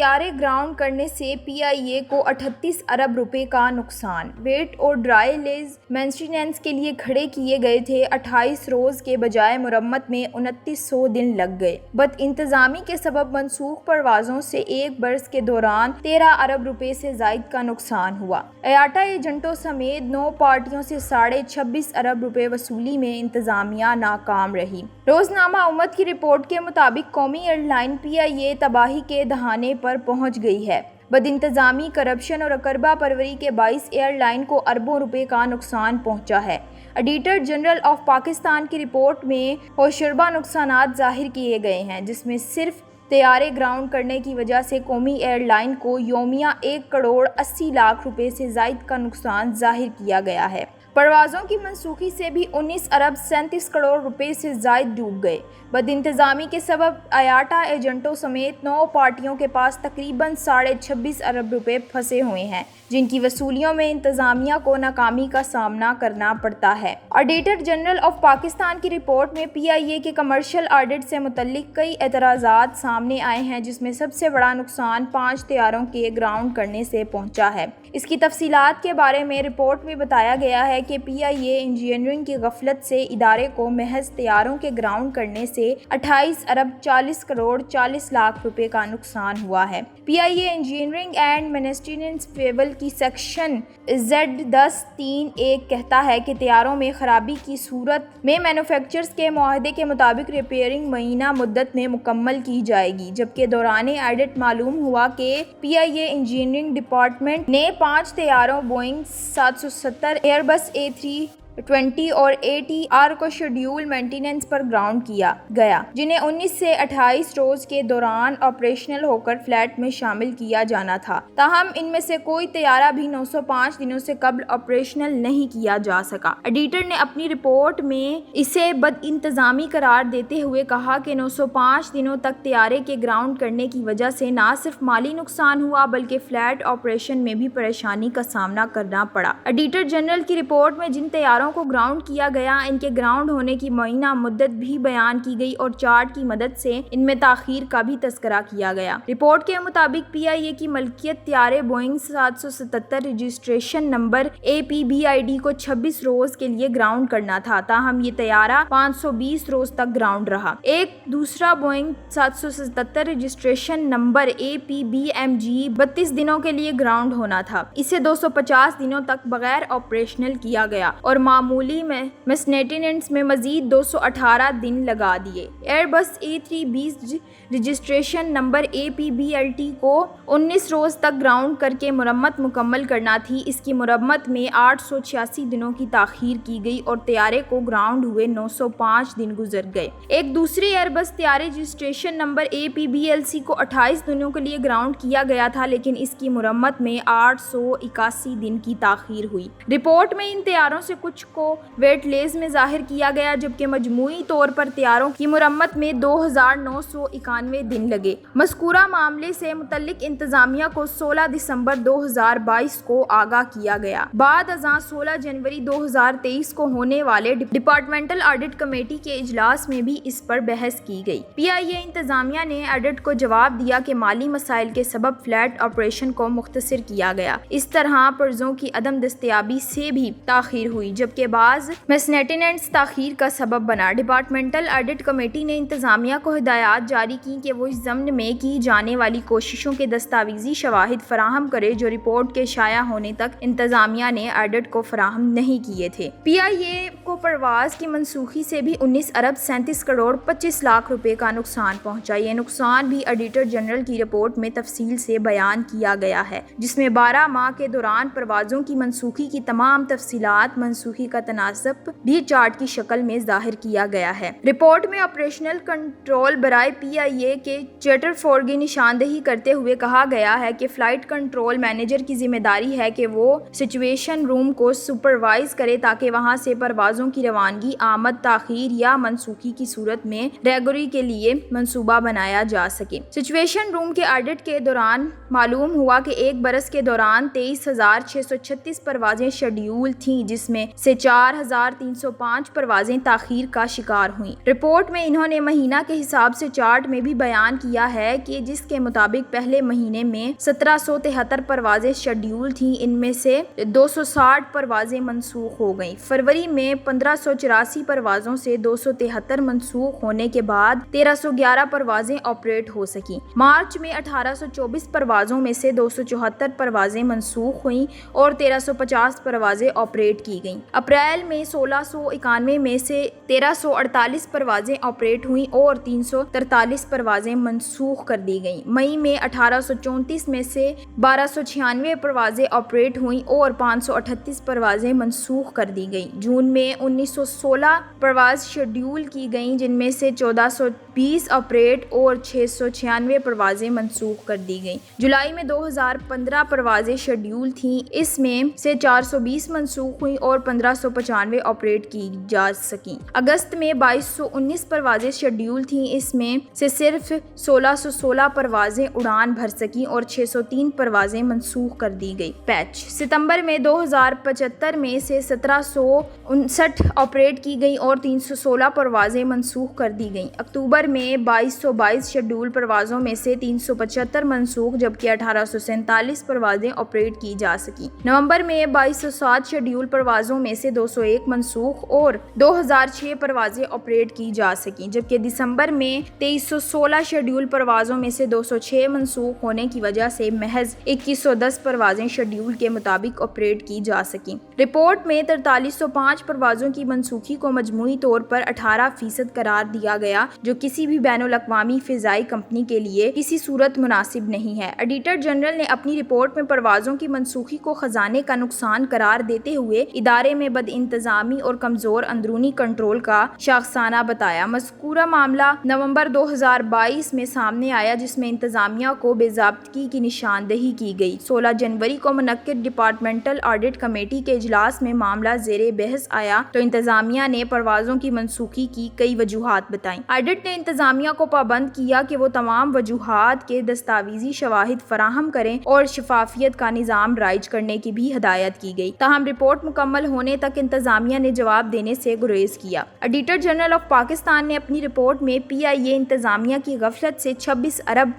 طیارے گراؤنڈ کرنے سے پی آئی اے کو 38 ارب روپے کا نقصان۔ ویٹ اور ڈرائی لیز مینٹیننس کے لیے کھڑے کیے گئے تھے 28 روز کے بجائے مرمت میں 2900 دن لگ گئے۔ بد انتظامی کے سبب منسوخ پروازوں سے ایک برس کے دوران 13 ارب روپے سے زائد کا نقصان ہوا۔ IATA ایجنٹوں سمیت 9 پارٹیوں سے 26.5 ارب روپے وصولی میں انتظامیہ ناکام رہی۔ روزنامہ امت کی رپورٹ کے مطابق قومی ایئر لائن پی آئی اے تباہی کے دہانے پر پہنچ گئی ہے۔ بد انتظامی، کرپشن اور اقربا پروری کے باعث ایئر لائن کو اربوں روپے کا نقصان پہنچا ہے۔ آڈیٹر جنرل آف پاکستان کی رپورٹ میں ہوشربا نقصانات ظاہر کیے گئے ہیں، جس میں صرف طیارے گراؤنڈ کرنے کی وجہ سے قومی ایئر لائن کو یومیہ 1 کروڑ 80 لاکھ روپے سے زائد کا نقصان ظاہر کیا گیا ہے۔ پروازوں کی منسوخی سے بھی 19 ارب 37 کروڑ روپے سے زائد ڈوب گئے۔ بد انتظامی کے سبب IATA ایجنٹوں سمیت 9 پارٹیوں کے پاس تقریباً 26.5 ارب روپے پھنسے ہوئے ہیں، جن کی وصولیوں میں انتظامیہ کو ناکامی کا سامنا کرنا پڑتا ہے۔ آڈیٹر جنرل آف پاکستان کی رپورٹ میں پی آئی اے کے کمرشل آڈٹ سے متعلق کئی اعتراضات سامنے آئے ہیں، جس میں سب سے بڑا نقصان 5 طیاروں کے گراؤنڈ کرنے سے پہنچا ہے۔ اس کی تفصیلات کے بارے میں رپورٹ میں بتایا گیا ہے کہ پی آئی اے انجینئرنگ کی غفلت سے ادارے کو محض طیاروں کے گراؤنڈ کرنے سے 28 ارب 40 کروڑ 40 لاکھ روپے کا نقصان ہوا ہے۔ پی آئی اے انجینئرنگ اینڈ مینٹیننس فیول کی سیکشن Z10(3)(1) کہتا ہے کہ طیاروں میں خرابی کی صورت میں مینوفیکچررز کے معاہدے کے مطابق ریپیئرنگ معینہ مدت میں مکمل کی جائے گی، جبکہ دوران آڈٹ معلوم ہوا کہ پی آئی اے انجینئرنگ ڈپارٹمنٹ نے 5 طیاروں بوئنگ 770، ایئر بس A320 اور ATR کو شیڈیول مینٹیننس پر گراؤنڈ کیا گیا، جنہیں 19 سے 28 روز کے دوران آپریشنل ہو کر فلیٹ میں شامل کیا جانا تھا۔ تاہم ان میں سے کوئی طیارہ بھی 905 دنوں سے قبل آپریشنل نہیں کیا جا سکا۔ آڈیٹر نے اپنی رپورٹ میں اسے بد انتظامی قرار دیتے ہوئے کہا کہ 905 دنوں تک طیارے کے گراؤنڈ کرنے کی وجہ سے نہ صرف مالی نقصان ہوا بلکہ فلیٹ آپریشن میں بھی پریشانی کا سامنا کرنا پڑا۔ آڈیٹر جنرل کی رپورٹ میں جن طیاروں کو گراؤنڈ کیا گیا، ان کے گراؤنڈ ہونے کی معینہ مدت بھی بیان کی گئی اور چارٹ کی مدد سے ان میں تاخیر کا بھی تذکرہ کیا گیا۔ رپورٹ کے مطابق پی آئی اے کی ملکیت طیارے بوئنگ 777 رجسٹریشن نمبر APBID کو 26 روز کے لیے گراؤنڈ کرنا تھا، تاہم یہ طیارہ 520 روز تک گراؤنڈ رہا۔ ایک دوسرا بوئنگ 777 رجسٹریشن نمبر APBMG 32 دنوں کے لیے گراؤنڈ ہونا تھا، اسے 250 دنوں تک بغیر آپریشنل کیا گیا اور معمولی مینٹیننس میں مزید 218 دن لگا دیے۔ ایئر بس A320 رجسٹریشن نمبر APBLT کو 19 روز تک گراؤنڈ کر کے مرمت مکمل کرنا تھی، اس کی مرمت میں 886 دنوں کی تاخیر کی گئی اور طیارے کو گراؤنڈ ہوئے 905 دن گزر گئے۔ ایک دوسری ایئر بس طیارے رجسٹریشن نمبر APBLC کو 28 دنوں کے لیے گراؤنڈ کیا گیا تھا، لیکن اس کی مرمت میں 881 دن کی تاخیر ہوئی۔ رپورٹ میں ان طیاروں سے کچھ کو ویٹ لیز میں ظاہر کیا گیا، جبکہ مجموعی طور پر طیاروں کی مرمت میں 2991 دن لگے۔ مذکورہ معاملے سے متعلق انتظامیہ کو 16 دسمبر 2022 کو آگاہ کیا گیا۔ بعد ازاں 16 جنوری 2023 کو ہونے والے ڈپارٹمنٹل آڈٹ کمیٹی کے اجلاس میں بھی اس پر بحث کی گئی۔ پی آئی اے انتظامیہ نے آڈٹ کو جواب دیا کہ مالی مسائل کے سبب فلیٹ آپریشن کو مختصر کیا گیا۔ اس طرح پرزوں کی عدم دستیابی سے بھی تاخیر ہوئی، جبکہ بعض مینٹیننس تاخیر کا سبب بنا۔ ڈپارٹمنٹل آڈٹ کمیٹی نے انتظامیہ کو ہدایات جاری کی کہ وہ اس ضمن میں کی جانے والی کوششوں کے دستاویزی شواہد فراہم کرے جو رپورٹ کے شائع ہونے تک انتظامیہ نے آڈٹ کو فراہم نہیں کیے تھے۔ پی آئی اے کو پرواز کی منسوخی سے بھی 19 ارب 37 کروڑ 25 لاکھ روپے کا نقصان پہنچا۔ یہ نقصان بھی آڈیٹر جنرل کی رپورٹ میں تفصیل سے بیان کیا گیا ہے، جس میں 12 ماہ کے دوران پروازوں کی منسوخی کی تمام تفصیلات، منسوخی کا تناسب بھی چارٹ کی شکل میں ظاہر کیا گیا ہے۔ رپورٹ میں آپریشنل کنٹرول برائے پی آئی اے کے چیٹرفورڈ کی نشاندہی کرتے ہوئے کہا گیا ہے کہ فلائٹ کنٹرول مینیجر کی ذمہ داری ہے کہ وہ سچویشن روم کو سپروائز کرے تاکہ وہاں سے پروازوں کی روانگی، آمد، تاخیر یا منسوخی کی صورت میں ریگوری کے لیے منصوبہ بنایا جا سکے۔ سچویشن روم کے آڈٹ کے دوران معلوم ہوا کہ ایک برس کے دوران 23,636 پروازیں شیڈیول تھیں، جس میں سے سے 4305 پروازیں تاخیر کا شکار ہوئیں۔ رپورٹ میں انہوں نے مہینہ کے حساب سے چارٹ میں بھی بیان کیا ہے کہ جس کے مطابق پہلے مہینے میں 1773 پروازیں شیڈول تھیں، ان میں سے 260 پروازیں منسوخ ہو گئیں۔ فروری میں 1584 پروازوں سے 273 منسوخ ہونے کے بعد 1311 پروازیں آپریٹ ہو سکیں۔ مارچ میں 1824 پروازوں میں سے 274 پروازیں منسوخ ہوئیں اور 1350 پروازیں آپریٹ کی گئیں۔ اپریل میں 1691 میں سے 1348 پروازیں آپریٹ ہوئیں اور 343 پروازیں منسوخ کر دی گئیں۔ مئی میں 1834 میں سے 1296 پروازیں آپریٹ ہوئیں اور 538 پروازیں منسوخ کر دی گئیں۔ جون میں 1916 پرواز شیڈول کی گئیں، جن میں سے 1420 آپریٹ اور 696 پروازیں منسوخ کر دی گئیں۔ جولائی میں 2015 پروازیں شیڈول تھیں، اس میں سے 420 منسوخ ہوئیں اور 1595 آپریٹ کی جا سکیں۔ اگست میں 2219 پروازیں شیڈول تھیں، اس میں سے صرف 1616 پروازیں اڑان بھر سکیں اور 603 پروازیں منسوخ کر دی گئی۔ پیچ ستمبر میں 2075 میں سے 1759 آپریٹ کی گئیں اور 316 پروازیں منسوخ کر دی گئیں۔ اکتوبر میں 2222 شیڈول پروازوں میں سے 375 منسوخ جبکہ 1847 پروازیں آپریٹ کی جا سکیں۔ نومبر میں 2207 شیڈول پروازوں میں سے 201 منسوخ اور 2006 پروازیں آپریٹ کی جا سکیں، جبکہ دسمبر میں 2316 شیڈول پروازوں میں سے 206 منسوخ ہونے کی وجہ سے محض 2110 پروازیں شیڈول کے مطابق آپریٹ کی جا سکیں۔ رپورٹ میں 4305 پروازوں کی منسوخی کو مجموعی طور پر 18% قرار دیا گیا، جو کسی بھی بین الاقوامی فضائی کمپنی کے لیے کسی صورت مناسب نہیں ہے۔ ایڈیٹر جنرل نے اپنی رپورٹ میں پروازوں کی منسوخی کو خزانے کا نقصان قرار دیتے ہوئے ادارے میں بد انتظامی اور کمزور اندرونی کنٹرول کا شاخسانہ بتایا۔ مذکورہ معاملہ نومبر 2022 میں سامنے آیا، جس میں انتظامیہ کو بے ضابطگی کی نشاندہی کی گئی۔ 16 جنوری کو منعقد ڈپارٹمنٹل آڈٹ کمیٹی کے اجلاس میں معاملہ زیر بحث آیا تو انتظامیہ نے پروازوں کی منسوخی کی کئی وجوہات بتائیں۔ آڈٹ نے انتظامیہ کو پابند کیا کہ وہ تمام وجوہات کے دستاویزی شواہد فراہم کریں اور شفافیت کا نظام رائج کرنے کی بھی ہدایت کی گئی، تاہم رپورٹ مکمل ہونے تک انتظامیہ نے جواب دینے سے گریز کیا۔ ایڈیٹر جنرل آف پاکستان نے اپنی رپورٹ میں PIA انتظامیہ کی غفلت سے 26 ارب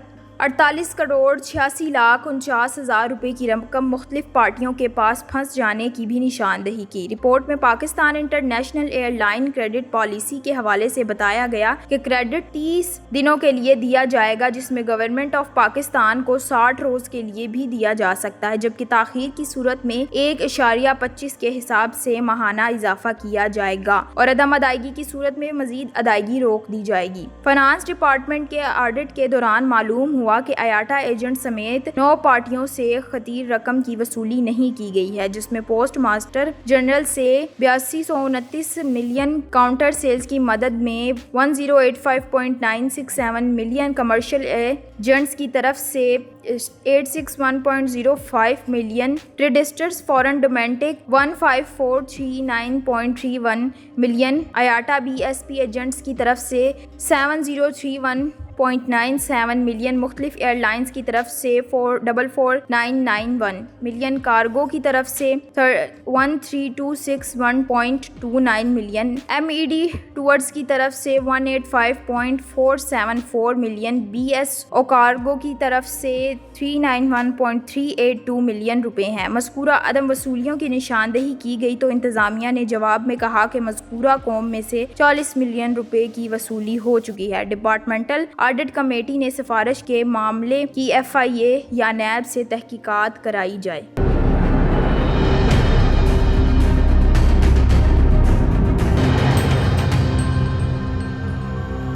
48 کروڑ 86 لاکھ 49 ہزار روپے کی رقم مختلف پارٹیوں کے پاس پھنس جانے کی بھی نشاندہی کی۔ رپورٹ میں Pakistan international air line credit policy کے حوالے سے بتایا گیا کہ کریڈٹ 30 دنوں کے لیے دیا جائے گا، جس میں گورنمنٹ آف پاکستان کو 60 روز کے لیے بھی دیا جا سکتا ہے، جبکہ تاخیر کی صورت میں 1.25 کے حساب سے ماہانہ اضافہ کیا جائے گا اور عدم ادائیگی کی صورت میں مزید ادائیگی روک دی جائے گی۔ فنانس ڈپارٹمنٹ کے آڈٹ کے دوران معلوم ہوا کہ آیاٹا ایجنٹ سمیت 9 پارٹیوں سے خطیر رقم کی وصولی نہیں کی گئی ہے، جس میں پوسٹ ماسٹر جنرل سے 8229 ملین کاؤنٹر سیلز کی مدد میں 1085.967 ملین، کمرشل ایجنٹس کی طرف سے 861.05 ملین، ٹریڈسٹرز foreign domestic 1543.31 million, IATA BSP agents کی طرف سے 7031.97 ملین، مختلف ایئر لائنز کی طرف سے 444991 ملین، کارگو کی طرف سے 13261.29 ملین، MED ٹورز کی طرف سے 185.474 ملین، BS او کارگو کی طرف سے 391.382 ملین روپے ہیں۔ مذکورہ عدم وصولیوں کی نشاندہی کی گئی تو انتظامیہ نے جواب میں کہا کہ مذکورہ قوم میں سے 40 ملین روپے کی وصولی ہو چکی ہے۔ ڈپارٹمنٹل آڈٹ کمیٹی نے سفارش کے معاملے کی FIA یا نیب سے تحقیقات کرائی جائے۔